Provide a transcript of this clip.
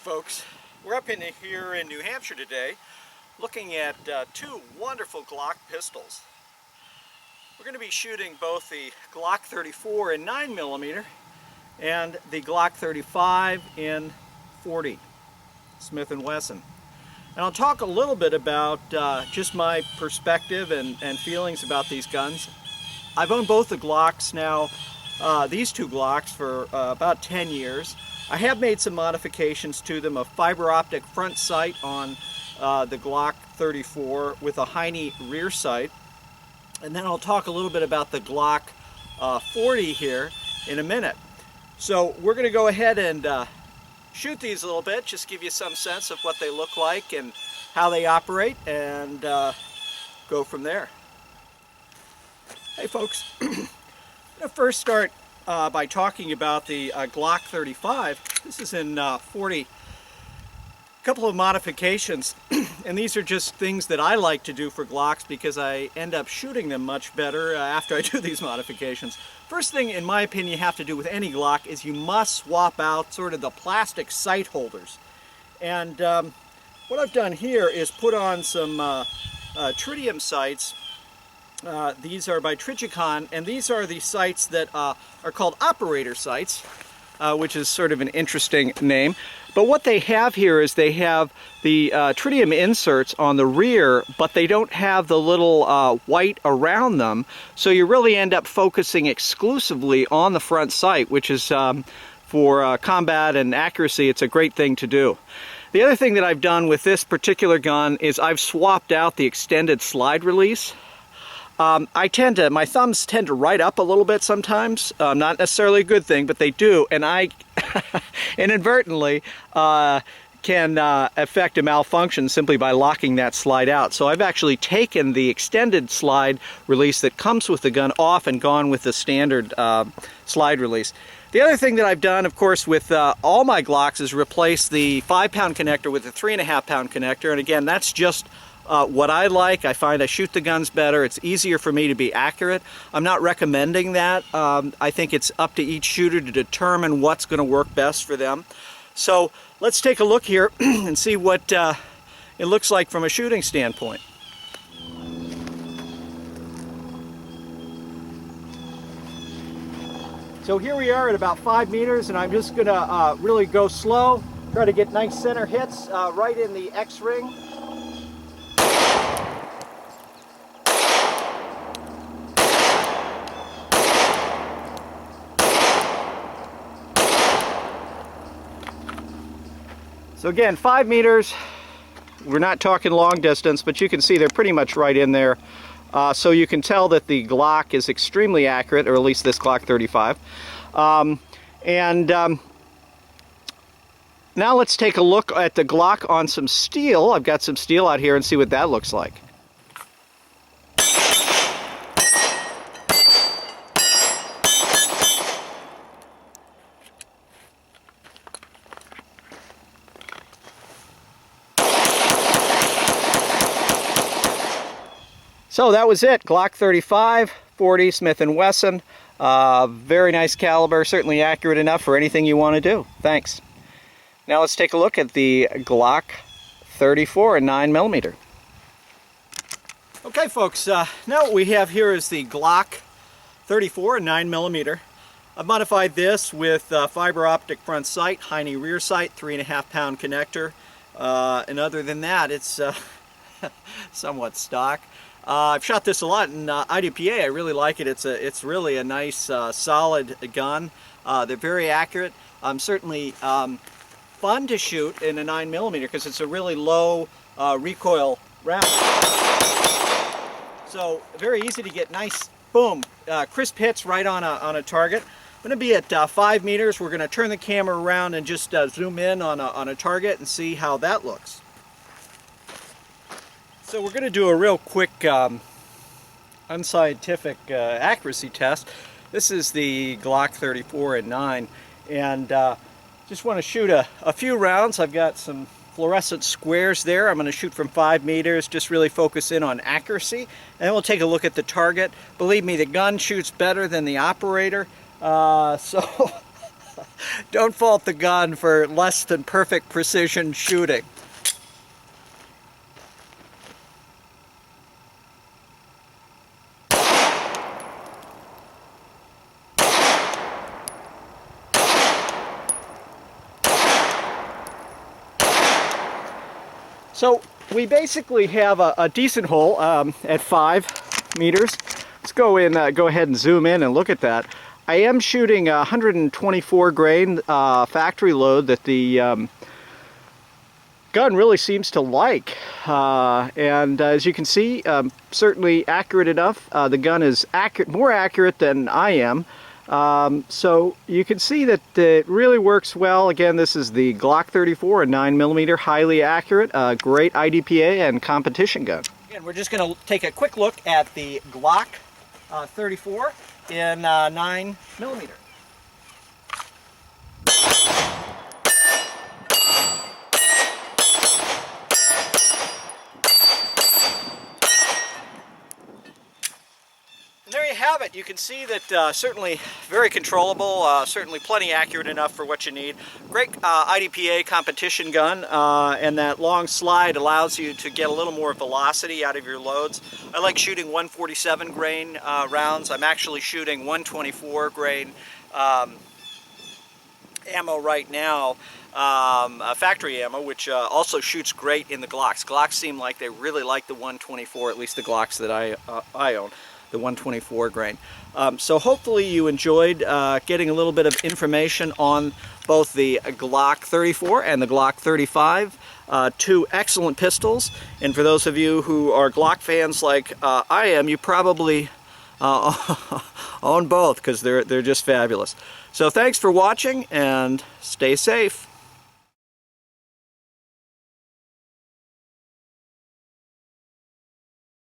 folks, we're up here in New Hampshire today looking at two wonderful Glock pistols. We're going to be shooting both the Glock 34 in 9mm and the Glock 35 in 40 Smith & Wesson. And I'll talk a little bit about just my perspective and feelings about these guns. I've owned both the Glocks now, these two Glocks, for about 10 years. I have made some modifications to them, a fiber optic front sight on the Glock 34 with a Heine rear sight. And then I'll talk a little bit about the Glock 40 here in a minute. So we're going to go ahead and shoot these a little bit, just give you some sense of what they look like and how they operate, and go from there. Hey folks, I'm going to first start by talking about the Glock 35. This is in 40. A couple of modifications, and these are just things that I like to do for Glocks because I end up shooting them much better after I do these modifications. First thing, in my opinion, you have to do with any Glock is you must swap out sort of the plastic sight holders. And what I've done here is put on some tritium sights. These are by Trigicon, and these are the sights that are called operator sights, which is sort of an interesting name. But what they have here is they have the tritium inserts on the rear, but they don't have the little white around them, so you really end up focusing exclusively on the front sight, which is for combat and accuracy, it's a great thing to do. The other thing that I've done with this particular gun is I've swapped out the extended slide release. My thumbs tend to write up a little bit sometimes. Not necessarily a good thing, but they do, and I inadvertently can affect a malfunction simply by locking that slide out. So I've actually taken the extended slide release that comes with the gun off and gone with the standard slide release. The other thing that I've done, of course, with all my Glocks is replace the 5-pound connector with a 3.5-pound connector, and again, that's just what I like. I find I shoot the guns better. It's easier for me to be accurate. I'm not recommending that. I think it's up to each shooter to determine what's going to work best for them. So let's take a look here and see what it looks like from a shooting standpoint. So here we are at about 5 meters, and I'm just going to really go slow, try to get nice center hits right in the X-ring. So again, 5 meters, we're not talking long distance, but you can see they're pretty much right in there. So you can tell that the Glock is extremely accurate, or at least this Glock 35. Now let's take a look at the Glock on some steel. I've got some steel out here and see what that looks like. So that was it, Glock 35, 40 Smith & Wesson. Very nice caliber, certainly accurate enough for anything you want to do. Thanks. Now let's take a look at the Glock 34 in 9mm. Okay folks, now what we have here is the Glock 34 in 9mm. I've modified this with fiber optic front sight, Heine rear sight, 3.5-pound connector. And other than that, it's somewhat stock. I've shot this a lot in IDPA. I really like it. It's really a nice, solid gun. They're very accurate. Certainly fun to shoot in a 9mm because it's a really low recoil round. So very easy to get nice, boom, crisp hits right on a target. I'm going to be at 5 meters. We're going to turn the camera around and just zoom in on a target and see how that looks. So we're going to do a real quick unscientific accuracy test. This is the Glock 34 in 9, and just want to shoot a few rounds. I've got some fluorescent squares there. I'm going to shoot from 5 meters, just really focus in on accuracy, and then we'll take a look at the target. Believe me, the gun shoots better than the operator, so Don't fault the gun for less than perfect precision shooting. So we basically have a decent hole at 5 meters. Let's go ahead and zoom in and look at that. I am shooting a 124 grain factory load that the gun really seems to like. And as you can see, certainly accurate enough. The gun is more accurate than I am. So you can see that it really works well. Again, this is the Glock 34, a 9mm, highly accurate, great IDPA and competition gun. Again, we're just going to take a quick look at the Glock 34 in 9mm. And there you have it. You can see that certainly very controllable, certainly plenty accurate enough for what you need. Great IDPA competition gun, and that long slide allows you to get a little more velocity out of your loads. I like shooting 147 grain rounds. I'm actually shooting 124 grain ammo right now, factory ammo, which also shoots great in the Glocks. Glocks seem like they really like the 124, at least the Glocks that I own. The 124 grain. So hopefully you enjoyed getting a little bit of information on both the Glock 34 and the Glock 35. Two excellent pistols, and for those of you who are Glock fans like I am, you probably own both because they're just fabulous. So thanks for watching and stay safe.